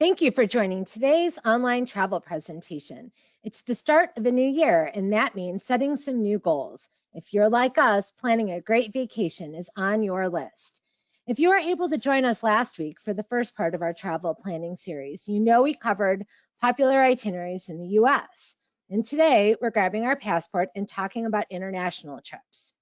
Thank you for joining today's online travel presentation. It's the start of a new year, and that means setting some new goals. If you're like us, planning a great vacation is on your list. If you were able to join us last week for the first part of our travel planning series, you know we covered popular itineraries in the US. And today, we're grabbing our passport and talking about international trips.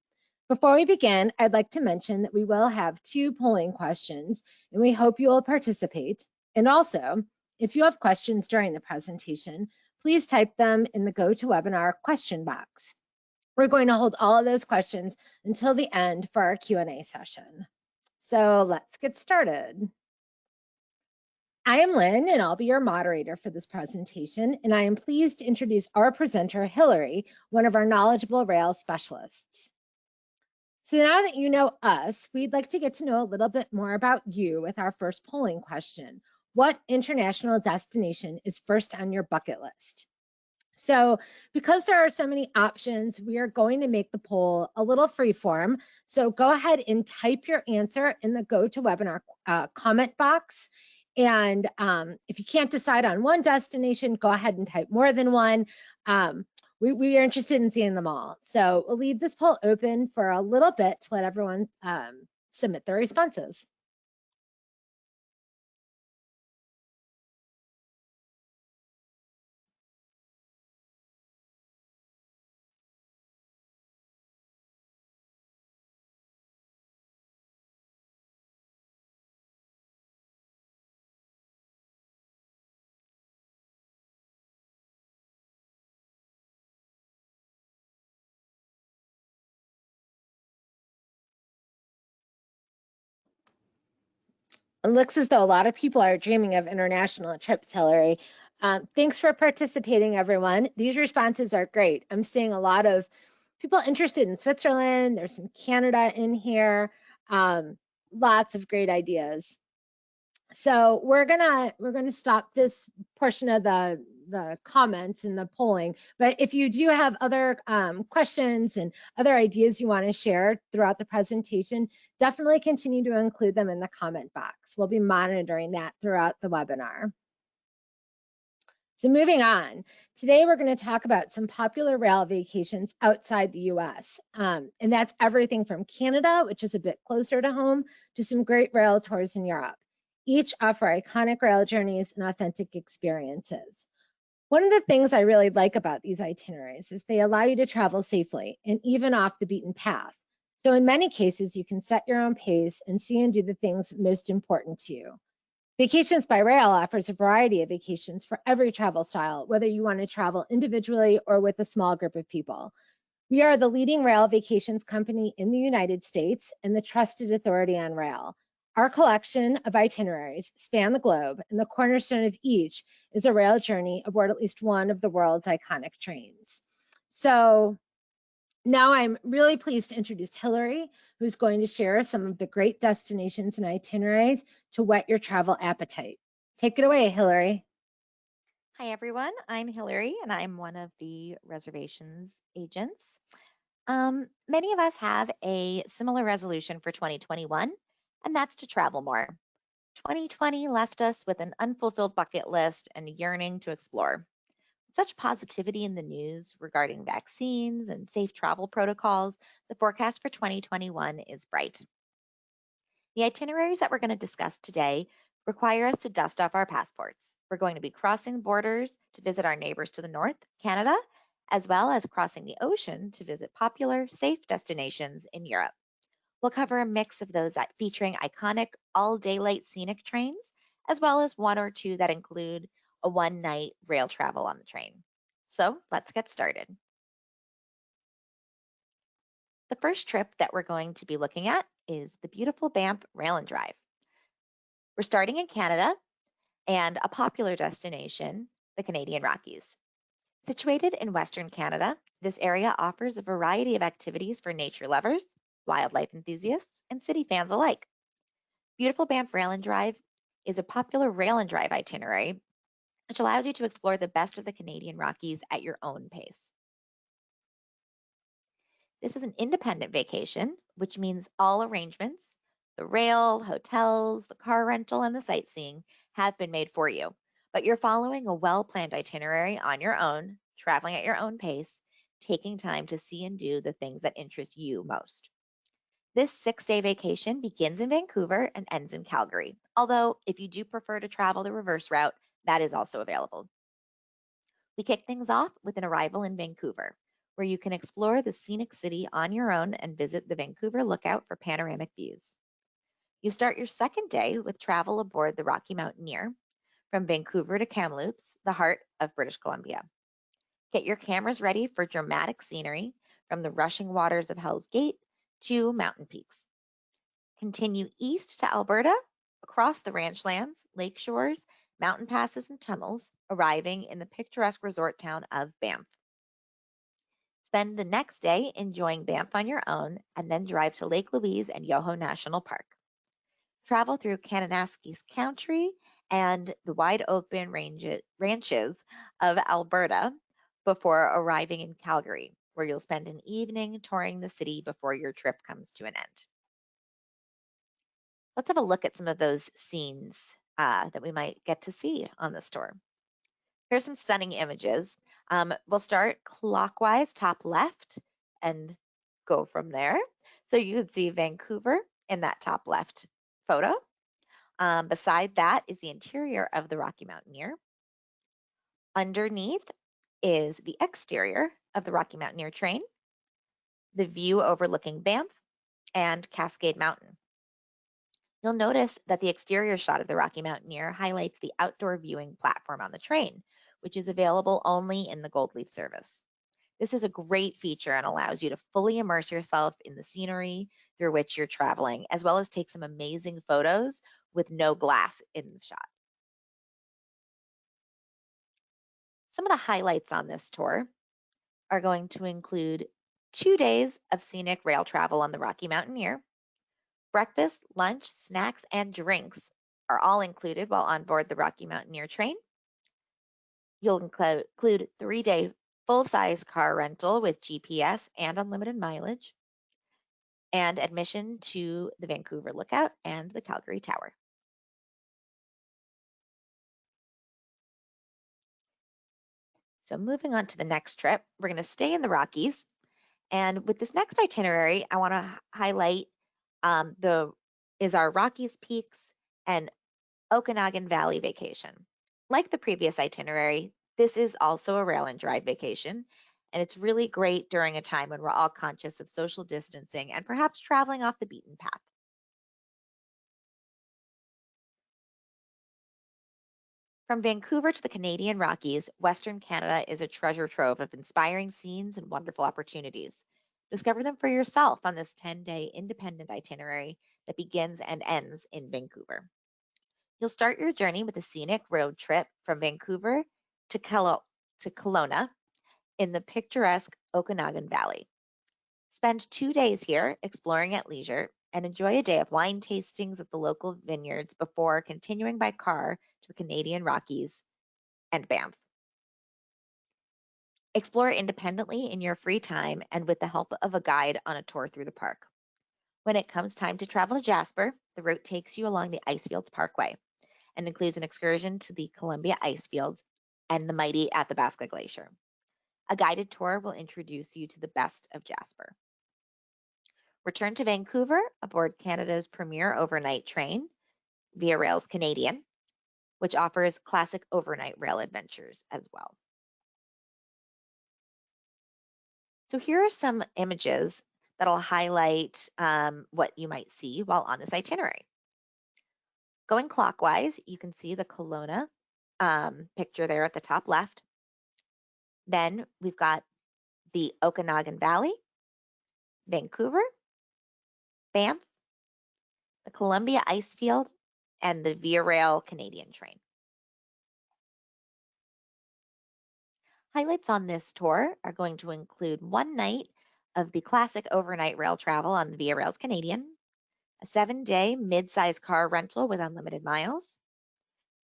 Before we begin, I'd like to mention that we will have 2 polling questions, and we hope you will participate. And also, if you have questions during the presentation, please type them in the GoToWebinar question box. We're going to hold all of those questions until the end for our Q&A session. So let's get started. I am Lynn, and I'll be your moderator for this presentation, and I am pleased to introduce our presenter, Hillary, one of our knowledgeable rail specialists. So now that you know us, we'd like to get to know a little bit more about you with our first polling question. What international destination is first on your bucket list? So because there are so many options, we are going to make the poll a little freeform. So go ahead and type your answer in the GoToWebinar comment box. And if you can't decide on one destination, go ahead and type more than one. We are interested in seeing them all. So we'll leave this poll open for a little bit to let everyone submit their responses. It looks as though a lot of people are dreaming of international trips, Hillary. Thanks for participating, everyone. These responses are great. I'm seeing a lot of people interested in Switzerland. There's some Canada in here. Lots of great ideas. So we're gonna stop this portion of the comments and the polling. But if you do have other questions and other ideas you want to share throughout the presentation, definitely continue to include them in the comment box. We'll be monitoring that throughout the webinar. So moving on, today we're going to talk about some popular rail vacations outside the US. And that's everything from Canada, which is a bit closer to home, to some great rail tours in Europe. Each offer iconic rail journeys and authentic experiences. One of the things I really like about these itineraries is they allow you to travel safely and even off the beaten path. So in many cases, you can set your own pace and see and do the things most important to you. Vacations by Rail offers a variety of vacations for every travel style, whether you want to travel individually or with a small group of people. We are the leading rail vacations company in the United States and the trusted authority on rail. Our collection of itineraries span the globe, and the cornerstone of each is a rail journey aboard at least one of the world's iconic trains. So now I'm really pleased to introduce Hillary, who's going to share some of the great destinations and itineraries to whet your travel appetite. Take it away, Hillary. Hi, everyone. I'm Hillary, and I'm one of the reservations agents. Many of us have a similar resolution for 2021, and that's to travel more. 2020 left us with an unfulfilled bucket list and yearning to explore. With such positivity in the news regarding vaccines and safe travel protocols, the forecast for 2021 is bright. The itineraries that we're going to discuss today require us to dust off our passports. We're going to be crossing borders to visit our neighbors to the north, Canada, as well as crossing the ocean to visit popular, safe destinations in Europe. We'll cover a mix of those featuring iconic all-daylight scenic trains, as well as one or two that include a one-night rail travel on the train. So let's get started. The first trip that we're going to be looking at is the beautiful Banff Rail and Drive. We're starting in Canada and a popular destination, the Canadian Rockies. Situated in Western Canada, this area offers a variety of activities for nature lovers, wildlife enthusiasts, and city fans alike. Beautiful Banff Rail and Drive is a popular rail and drive itinerary, which allows you to explore the best of the Canadian Rockies at your own pace. This is an independent vacation, which means all arrangements The rail, hotels, the car rental, and the sightseeing have been made for you, but you're following a well-planned itinerary on your own, traveling at your own pace, taking time to see and do the things that interest you most. This 6-day vacation begins in Vancouver and ends in Calgary, although if you do prefer to travel the reverse route, that is also available. We kick things off with an arrival in Vancouver, where you can explore the scenic city on your own and visit the Vancouver Lookout for panoramic views. You start your second day with travel aboard the Rocky Mountaineer from Vancouver to Kamloops, the heart of British Columbia. Get your cameras ready for dramatic scenery from the rushing waters of Hell's Gate to mountain peaks. Continue east to Alberta, across the ranchlands, lake shores, mountain passes, and tunnels, arriving in the picturesque resort town of Banff. Spend the next day enjoying Banff on your own, and then drive to Lake Louise and Yoho National Park. Travel through Kananaskis Country and the wide open ranches of Alberta before arriving in Calgary, where you'll spend an evening touring the city before your trip comes to an end. Let's have a look at some of those scenes that we might get to see on this tour. Here's some stunning images. We'll start clockwise, top left, and go from there. So you can see Vancouver in that top left photo. Beside that is the interior of the Rocky Mountaineer. Underneath is the exterior of the Rocky Mountaineer train, the view overlooking Banff, and Cascade Mountain. You'll notice that the exterior shot of the Rocky Mountaineer highlights the outdoor viewing platform on the train, which is available only in the Gold Leaf service. This is a great feature and allows you to fully immerse yourself in the scenery through which you're traveling, as well as take some amazing photos with no glass in the shot. Some of the highlights on this tour are going to include 2 days of scenic rail travel on the Rocky Mountaineer. Breakfast, lunch, snacks, and drinks are all included while on board the Rocky Mountaineer train. You'll include 3-day full-size car rental with GPS and unlimited mileage, and admission to the Vancouver Lookout and the Calgary Tower. So moving on to the next trip, we're going to stay in the Rockies. And with this next itinerary, I want to highlight our Rockies Peaks and Okanagan Valley vacation. Like the previous itinerary, this is also a rail and drive vacation, and it's really great during a time when we're all conscious of social distancing and perhaps traveling off the beaten path. From Vancouver to the Canadian Rockies, Western Canada is a treasure trove of inspiring scenes and wonderful opportunities. Discover them for yourself on this 10-day independent itinerary that begins and ends in Vancouver. You'll start your journey with a scenic road trip from Vancouver to Kelowna in the picturesque Okanagan Valley. Spend 2 days here exploring at leisure and enjoy a day of wine tastings at the local vineyards before continuing by car to the Canadian Rockies and Banff. Explore independently in your free time and with the help of a guide on a tour through the park. When it comes time to travel to Jasper, the route takes you along the Icefields Parkway and includes an excursion to the Columbia Icefields and the mighty Athabasca Glacier. A guided tour will introduce you to the best of Jasper. Return to Vancouver aboard Canada's premier overnight train, Via Rail's Canadian, which offers classic overnight rail adventures as well. So here are some images that'll highlight what you might see while on this itinerary. Going clockwise, you can see the Kelowna picture there at the top left. Then we've got the Okanagan Valley, Vancouver, Banff, the Columbia Icefield, and the Via Rail Canadian train. Highlights on this tour are going to include 1 night of the classic overnight rail travel on the Via Rail's Canadian, a 7-day mid-size car rental with unlimited miles.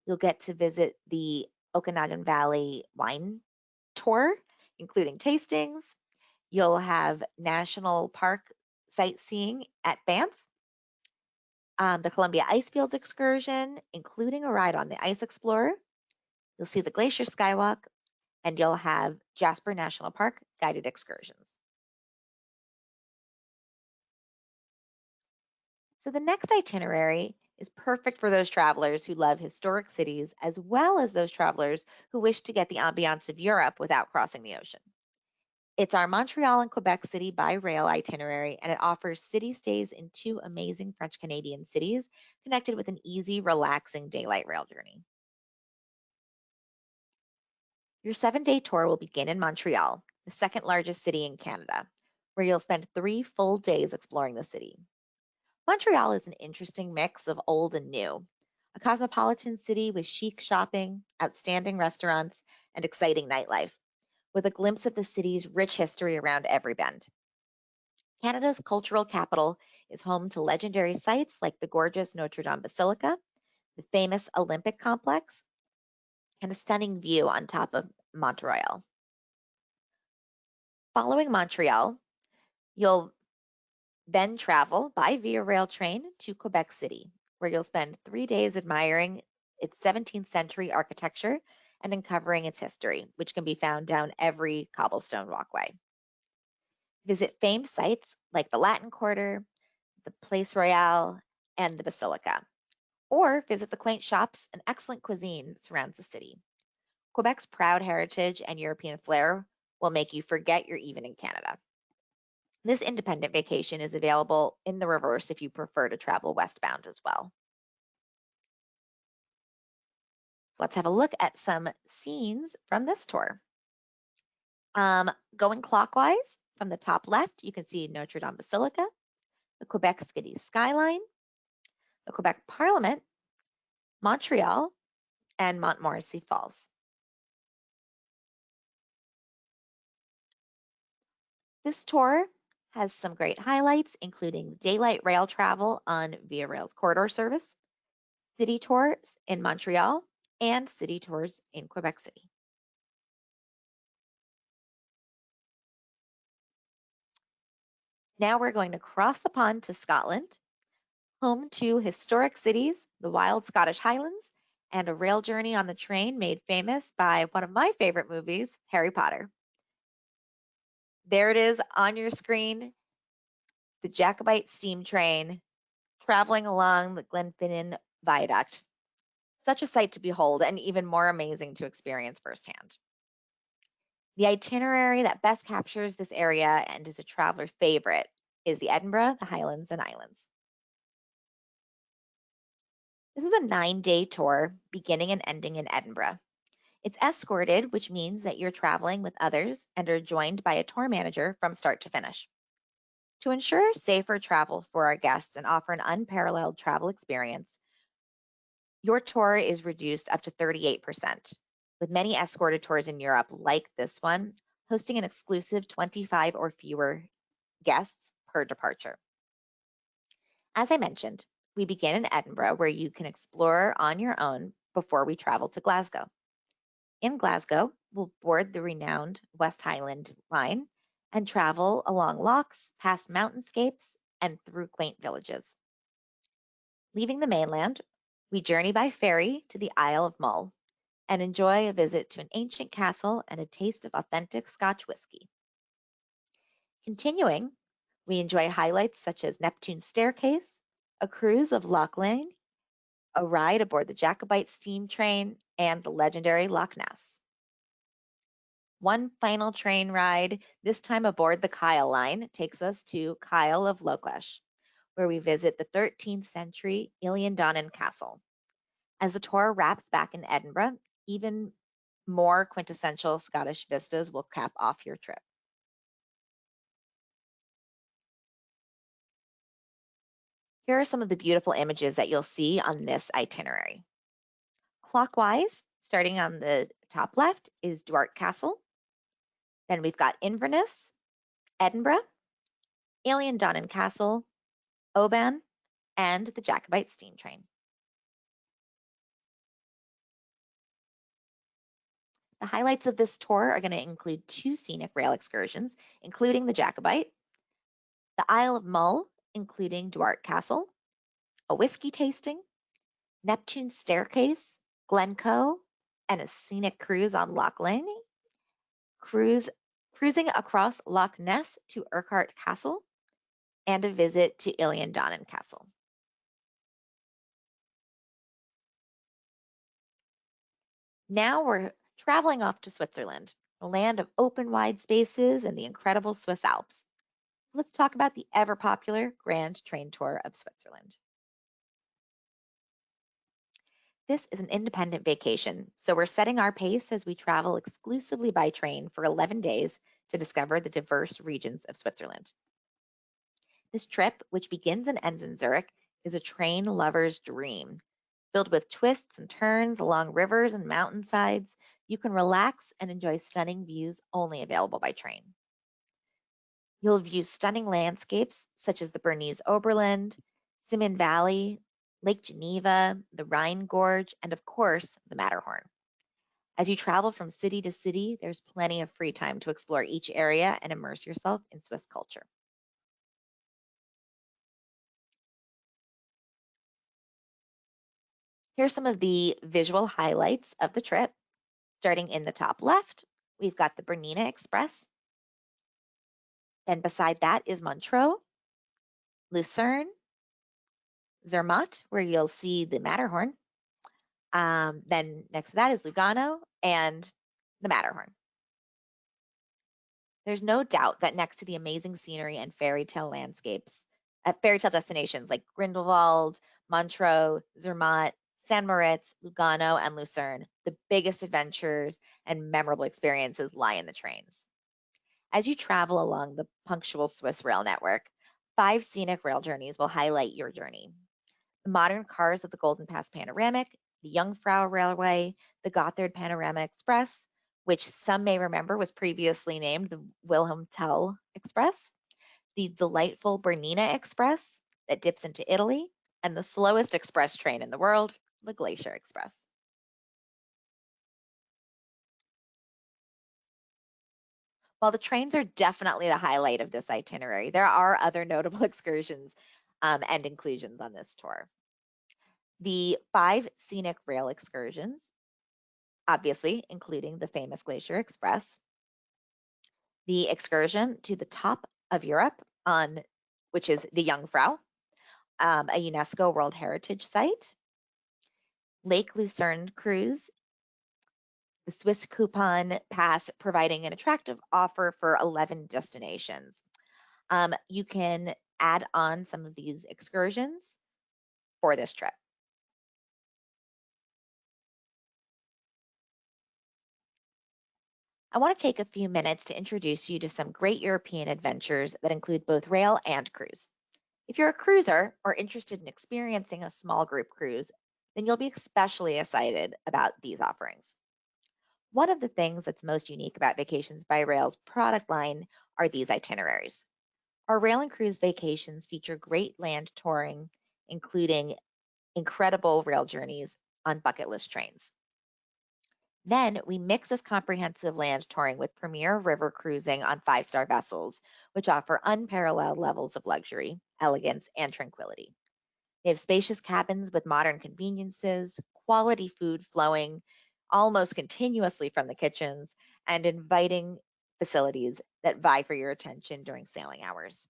You'll get to visit the Okanagan Valley wine tour, including tastings. You'll have national park sightseeing at Banff. The Columbia Icefields excursion, including a ride on the Ice Explorer. You'll see the Glacier Skywalk, and you'll have Jasper National Park guided excursions. So the next itinerary is perfect for those travelers who love historic cities, as well as those travelers who wish to get the ambiance of Europe without crossing the ocean. It's our Montreal and Quebec City by rail itinerary, and it offers city stays in two amazing French Canadian cities connected with an easy, relaxing daylight rail journey. Your 7-day tour will begin in Montreal, the second largest city in Canada, where you'll spend 3 full days exploring the city. Montreal is an interesting mix of old and new, a cosmopolitan city with chic shopping, outstanding restaurants, and exciting nightlife, with a glimpse of the city's rich history around every bend. Canada's cultural capital is home to legendary sites like the gorgeous Notre Dame Basilica, the famous Olympic complex, and a stunning view on top of Montreal. Following Montreal, you'll then travel by via rail train to Quebec City, where you'll spend 3 days admiring its 17th century architecture and uncovering its history, which can be found down every cobblestone walkway. Visit famed sites like the Latin Quarter, the Place Royale, and the Basilica, or visit the quaint shops and excellent cuisine that surrounds the city. Quebec's proud heritage and European flair will make you forget you're even in Canada. This independent vacation is available in the reverse if you prefer to travel westbound as well. So let's have a look at some scenes from this tour. Going clockwise, from the top left, you can see Notre Dame Basilica, the Quebec City skyline, the Quebec Parliament, Montreal, and Montmorency Falls. This tour has some great highlights, including daylight rail travel on Via Rail's corridor service, city tours in Montreal, and city tours in Quebec City. Now we're going to cross the pond to Scotland, home to historic cities, the wild Scottish Highlands, and a rail journey on the train made famous by one of my favorite movies, Harry Potter. There it is on your screen, the Jacobite steam train traveling along the Glenfinnan Viaduct. Such a sight to behold and even more amazing to experience firsthand. The itinerary that best captures this area and is a traveler favorite is the Edinburgh, the Highlands, and Islands. This is a 9-day tour beginning and ending in Edinburgh. It's escorted, which means that you're traveling with others and are joined by a tour manager from start to finish. To ensure safer travel for our guests and offer an unparalleled travel experience, your tour is reduced up to 38%, with many escorted tours in Europe like this one hosting an exclusive 25 or fewer guests per departure. As I mentioned, we begin in Edinburgh, where you can explore on your own before we travel to Glasgow. In Glasgow, we'll board the renowned West Highland line and travel along lochs, past mountainscapes, and through quaint villages. Leaving the mainland, we journey by ferry to the Isle of Mull and enjoy a visit to an ancient castle and a taste of authentic Scotch whisky. Continuing, we enjoy highlights such as Neptune's Staircase, a cruise of Loch Lane, a ride aboard the Jacobite steam train, and the legendary Loch Ness. One final train ride, this time aboard the Kyle line, takes us to Kyle of Lochless, where we visit the 13th century Ilion Castle. As the tour wraps back in Edinburgh, even more quintessential Scottish vistas will cap off your trip. Here are some of the beautiful images that you'll see on this itinerary. Clockwise, starting on the top left, is Duart Castle. Then we've got Inverness, Edinburgh, Ilion Castle, Oban, and the Jacobite steam train. The highlights of this tour are going to include 2 scenic rail excursions, including the Jacobite, the Isle of Mull, including Duart Castle, a whiskey tasting, Neptune's Staircase, Glencoe, and a scenic cruise on Loch Lane, cruising across Loch Ness to Urquhart Castle, and a visit to Ilion Castle. Now we're traveling off to Switzerland, a land of open wide spaces and the incredible Swiss Alps. So let's talk about the ever popular Grand Train Tour of Switzerland. This is an independent vacation, so we're setting our pace as we travel exclusively by train for 11 days to discover the diverse regions of Switzerland. This trip, which begins and ends in Zurich, is a train lover's dream. Filled with twists and turns along rivers and mountainsides, you can relax and enjoy stunning views only available by train. You'll view stunning landscapes such as the Bernese Oberland, Simon Valley, Lake Geneva, the Rhine Gorge, and of course, the Matterhorn. As you travel from city to city, there's plenty of free time to explore each area and immerse yourself in Swiss culture. Here's some of the visual highlights of the trip. Starting in the top left, we've got the Bernina Express. Then beside that is Montreux, Lucerne, Zermatt, where you'll see the Matterhorn. Then next to that is Lugano and the Matterhorn. There's no doubt that next to the amazing scenery and fairy tale landscapes, fairy tale destinations like Grindelwald, Montreux, Zermatt, San Moritz, Lugano, and Lucerne, the biggest adventures and memorable experiences lie in the trains. As you travel along the punctual Swiss rail network, 5 scenic rail journeys will highlight your journey. The modern cars of the Golden Pass Panoramic, the Jungfrau Railway, the Gotthard Panorama Express, which some may remember was previously named the Wilhelm Tell Express, the delightful Bernina Express that dips into Italy, and the slowest express train in the world, the Glacier Express. While the trains are definitely the highlight of this itinerary, there are other notable excursions and inclusions on this tour. The 5 scenic rail excursions, obviously including the famous Glacier Express, the excursion to the top of Europe which is the Jungfrau, a UNESCO World Heritage Site, Lake Lucerne cruise, the Swiss Coupon Pass providing an attractive offer for 11 destinations. You can add on some of these excursions for this trip. I want to take a few minutes to introduce you to some great European adventures that include both rail and cruise. If you're a cruiser or interested in experiencing a small group cruise, then you'll be especially excited about these offerings. One of the things that's most unique about Vacations by Rail's product line are these itineraries. Our rail and cruise vacations feature great land touring, including incredible rail journeys on bucket list trains. Then we mix this comprehensive land touring with premier river cruising on 5-star vessels, which offer unparalleled levels of luxury, elegance, and tranquility. They have spacious cabins with modern conveniences, quality food flowing almost continuously from the kitchens, and inviting facilities that vie for your attention during sailing hours.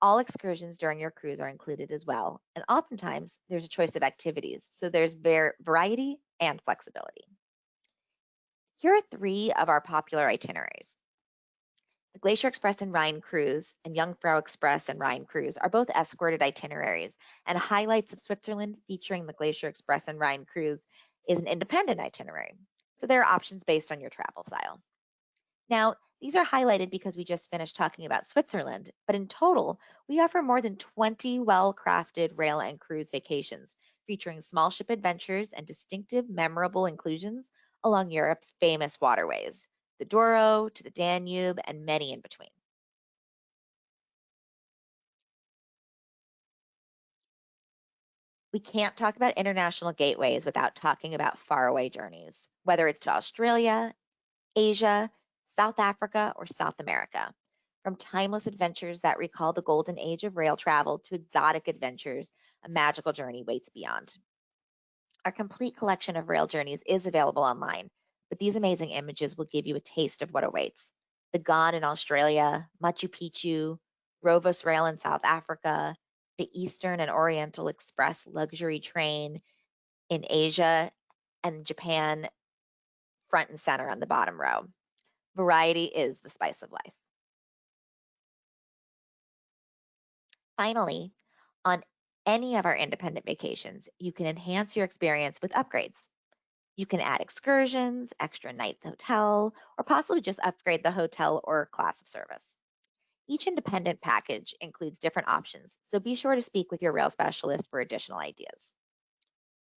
All excursions during your cruise are included as well, and oftentimes there's a choice of activities, so there's variety and flexibility. Here are 3 of our popular itineraries. The Glacier Express and Rhine Cruise and Jungfrau Express and Rhine Cruise are both escorted itineraries, and highlights of Switzerland featuring the Glacier Express and Rhine Cruise is an independent itinerary. So there are options based on your travel style. Now, these are highlighted because we just finished talking about Switzerland, but in total, we offer more than 20 well-crafted rail and cruise vacations, featuring small ship adventures and distinctive, memorable inclusions along Europe's famous waterways, the Douro to the Danube, and many in between. We can't talk about international gateways without talking about faraway journeys, whether it's to Australia, Asia, South Africa, or South America. from timeless adventures that recall the golden age of rail travel to exotic adventures, a magical journey waits beyond. Our complete collection of rail journeys is available online, but these amazing images will give you a taste of what awaits. The Gone in Australia, Machu Picchu, Rovos Rail in South Africa, the Eastern and Oriental Express luxury train in Asia, and Japan front and center on the bottom row. Variety is the spice of life. Finally, on any of our independent vacations, you can enhance your experience with upgrades. You can add excursions, extra nights hotel, or possibly just upgrade the hotel or class of service. Each independent package includes different options, so be sure to speak with your rail specialist for additional ideas.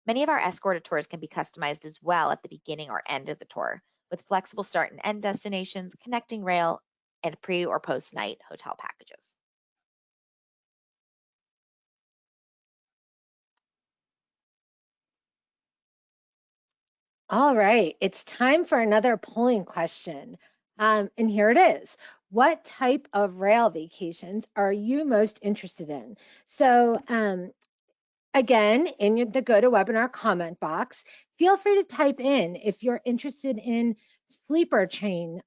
Many of our escorted tours can be customized as well at the beginning or end of the tour, with flexible start and end destinations, connecting rail, and pre or post night hotel packages. All right, it's time for another polling question. And here it is. What type of rail vacations are you most interested in? So again, in the GoToWebinar comment box, feel free to type in if you're interested in sleeper train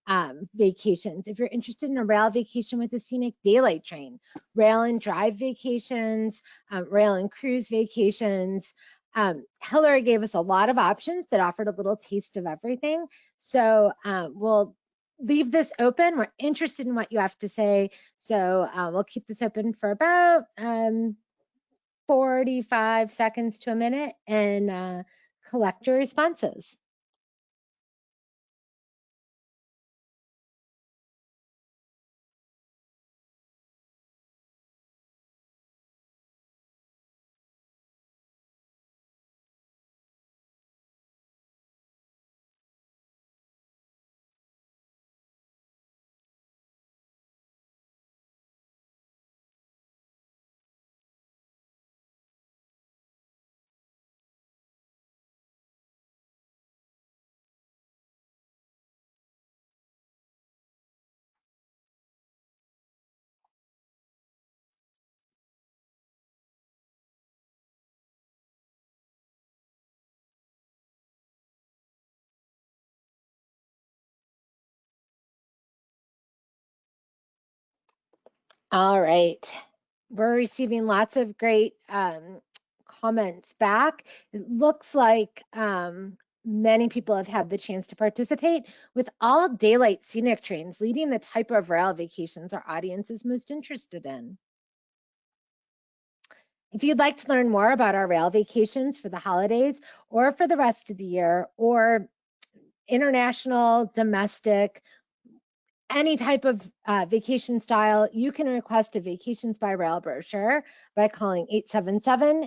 vacations, if you're interested in a rail vacation with a scenic daylight train, rail and drive vacations, rail and cruise vacations. Hillary gave us a lot of options that offered a little taste of everything. So we'll leave this open. We're interested in what you have to say. So we'll keep this open for about 45 seconds to a minute and collect your responses. All right. We're receiving lots of great comments back. It looks like many people have had the chance to participate, with all daylight scenic trains leading the type of rail vacations our audience is most interested in. If you'd like to learn more about our rail vacations for the holidays or for the rest of the year, or international, domestic, any type of vacation style, you can request a Vacations by Rail brochure by calling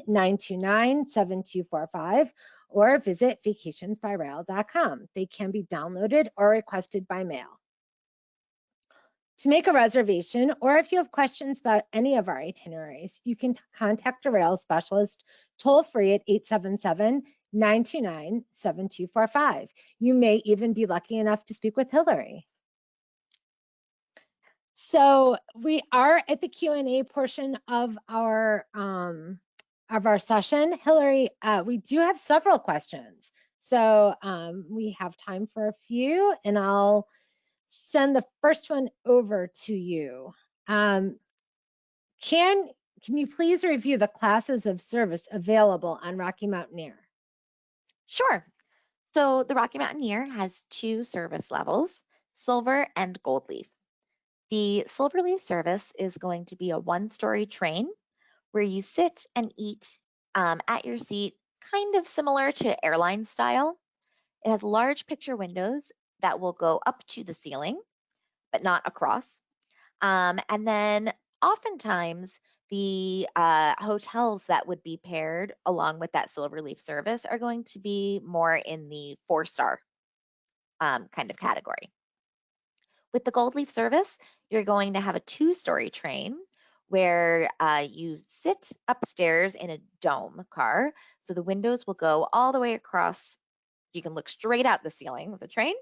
877-929-7245 or visit vacationsbyrail.com. They can be downloaded or requested by mail. To make a reservation, or if you have questions about any of our itineraries, you can contact a rail specialist toll-free at 877-929-7245. You may even be lucky enough to speak with Hillary. So we are at the Q&A portion of our session. Hillary, we do have several questions. So we have time for a few, and I'll send the first one over to you. Can you please review the classes of service available on Rocky Mountaineer? Sure. So the Rocky Mountaineer has two service levels, Silver and Gold Leaf. The Silver Leaf service is going to be a one-story train where you sit and eat at your seat, kind of similar to airline style. It has large picture windows that will go up to the ceiling, but not across. And then oftentimes the hotels that would be paired along with that Silverleaf service are going to be more in the 4-star kind of category. With the Gold Leaf service, you're going to have a 2-story train where you sit upstairs in a dome car. So the windows will go all the way across. You can look straight out the ceiling with the train.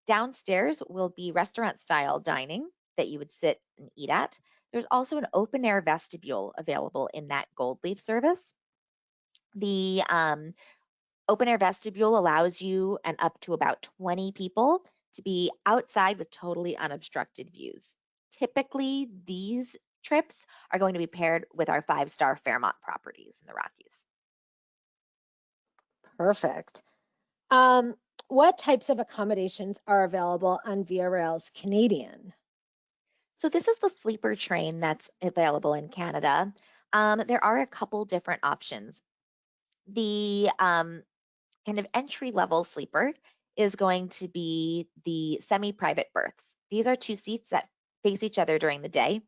Downstairs will be restaurant style dining. that you would sit and eat at. There's also an open air vestibule available in that gold leaf service. The open air vestibule allows you and up to about 20 people to be outside with totally unobstructed views. Typically, these trips are going to be paired with our 5-star Fairmont properties in the Rockies. Perfect. What types of accommodations are available on Via Rail's Canadian? So this is the sleeper train that's available in Canada. There are a couple different options. The kind of entry level sleeper is going to be the semi private berths. These are 2 seats that face each other during the day.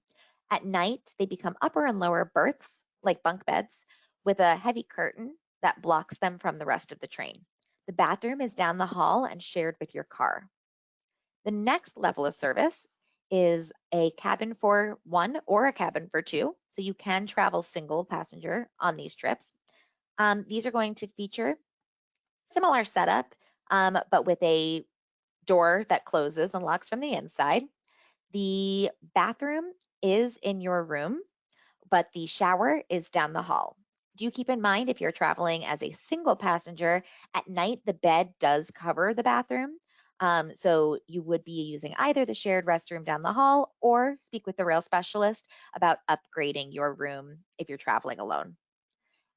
At night, they become upper and lower berths, like bunk beds, with a heavy curtain that blocks them from the rest of the train. The bathroom is down the hall and shared with your car. The next level of service is a cabin for one or a cabin for two, so you can travel single passenger on these trips. These are going to feature similar setup, but with a door that closes and locks from the inside. The bathroom is in your room, but the shower is down the hall. Do keep in mind if you're traveling as a single passenger, at night the bed does cover the bathroom. So you would be using either the shared restroom down the hall or speak with the rail specialist about upgrading your room if you're traveling alone.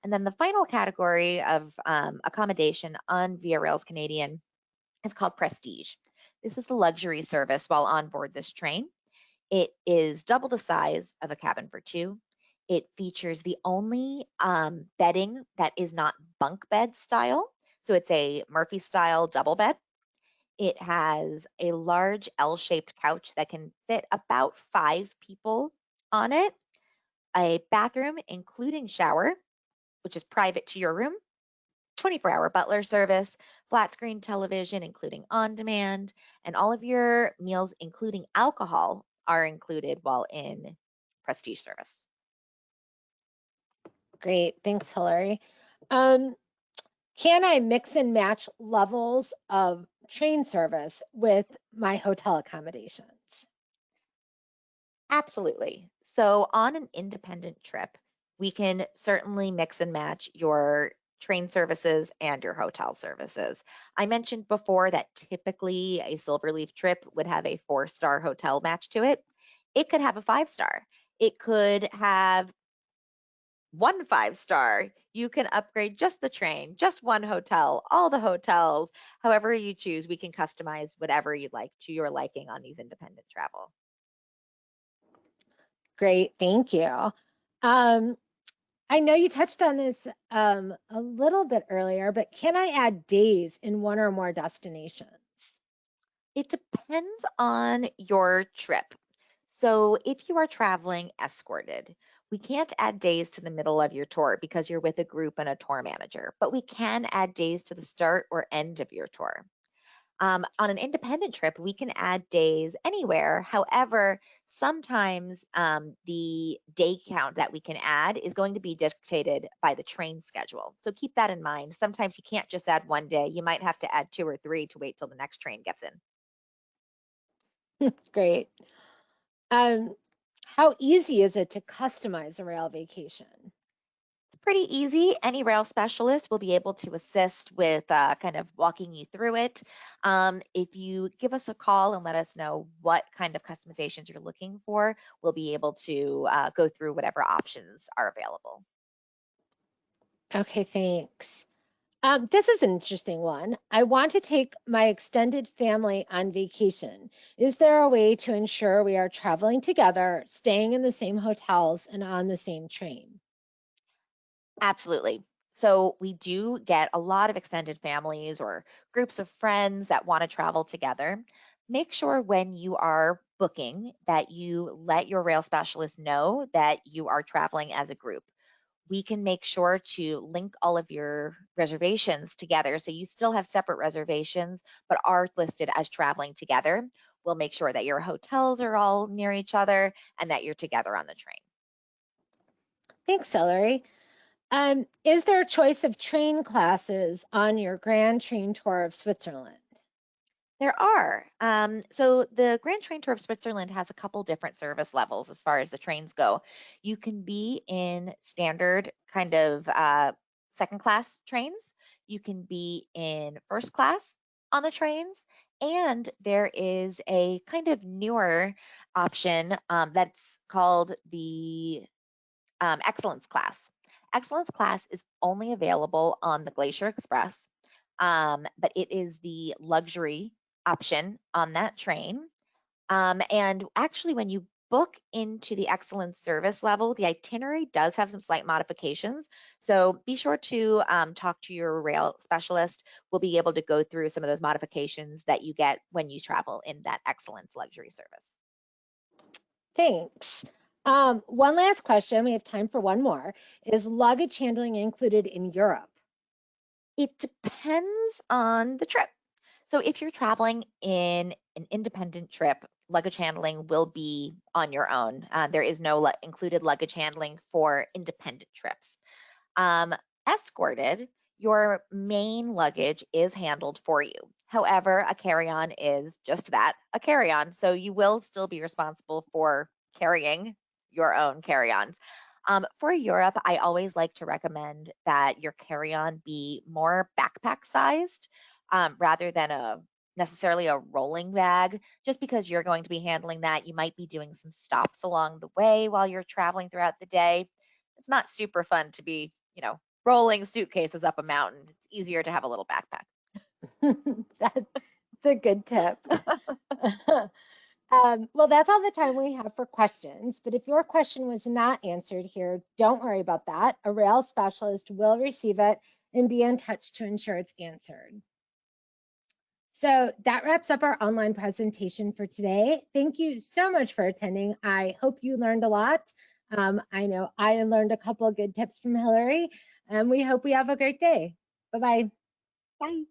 And then the final category of accommodation on Via Rail's Canadian is called Prestige. This is the luxury service while on board this train. It is double the size of a cabin for two. It features the only bedding that is not bunk bed style. So it's a Murphy style double bed. It has a large L-shaped couch that can fit about 5 people on it, a bathroom, including shower, which is private to your room, 24-hour butler service, flat screen television, including on demand, and all of your meals, including alcohol, are included while in Prestige service. Great, thanks, Hillary. Can I mix and match levels of train service with my hotel accommodations? Absolutely. So, on an independent trip, we can certainly mix and match your train services and your hotel services. I mentioned before that typically a Silverleaf trip would have a 4-star hotel match to it. It could have a 5-star. It could have 1 5-star. You can upgrade just the train, just one hotel, all the hotels, however you choose. We can customize whatever you'd like to your liking on these independent travel. Great, thank you. I know you touched on this a little bit earlier, but can I add days in one or more destinations? It depends on your trip. So, if you are traveling escorted, we can't add days to the middle of your tour because you're with a group and a tour manager, but we can add days to the start or end of your tour. On an independent trip, we can add days anywhere. However, sometimes the day count that we can add is going to be dictated by the train schedule. So keep that in mind. Sometimes you can't just add one day. You might have to add 2 or 3 to wait till the next train gets in. Great. How easy is it to customize a rail vacation? It's pretty easy. Any rail specialist will be able to assist with kind of walking you through it. If you give us a call and let us know what kind of customizations you're looking for, we'll be able to go through whatever options are available. Okay, thanks. This is an interesting one. I want to take my extended family on vacation. Is there a way to ensure we are traveling together, staying in the same hotels, and on the same train? Absolutely. So we do get a lot of extended families or groups of friends that want to travel together. Make sure when you are booking that you let your rail specialist know that you are traveling as a group. We can make sure to link all of your reservations together so you still have separate reservations but are listed as traveling together. We'll make sure that your hotels are all near each other and that you're together on the train. Thanks, Hillary. Is there a choice of train classes on your Grand Train Tour of Switzerland? There are. So the Grand Train Tour of Switzerland has a couple different service levels as far as the trains go. You can be in standard kind of second class trains. You can be in first class on the trains. And there is a kind of newer option that's called the Excellence class. Excellence class is only available on the Glacier Express, but it is the luxury option on that train. And actually, when you book into the excellence service level, the itinerary does have some slight modifications. So be sure to talk to your rail specialist. We'll be able to go through some of those modifications that you get when you travel in that excellence luxury service. Thanks. One last question. We have time for one more. Is luggage handling included in Europe? It depends on the trip. So if you're traveling in an independent trip, luggage handling will be on your own. There is no included luggage handling for independent trips. Um, Escorted, your main luggage is handled for you. However, a carry-on is just that, a carry-on. So you will still be responsible for carrying your own carry-ons. For Europe, I always like to recommend that your carry-on be more backpack sized rather than necessarily a rolling bag, just because you're going to be handling that. You might be doing some stops along the way while you're traveling throughout the day. It's not super fun to be, rolling suitcases up a mountain. It's easier to have a little backpack. That's a good tip. Well, that's all the time we have for questions. But if your question was not answered here, don't worry about that. A rail specialist will receive it and be in touch to ensure it's answered. So that wraps up our online presentation for today. Thank you so much for attending. I hope you learned a lot. I know I learned a couple of good tips from Hillary, and we hope we have a great day. Bye-bye. Bye.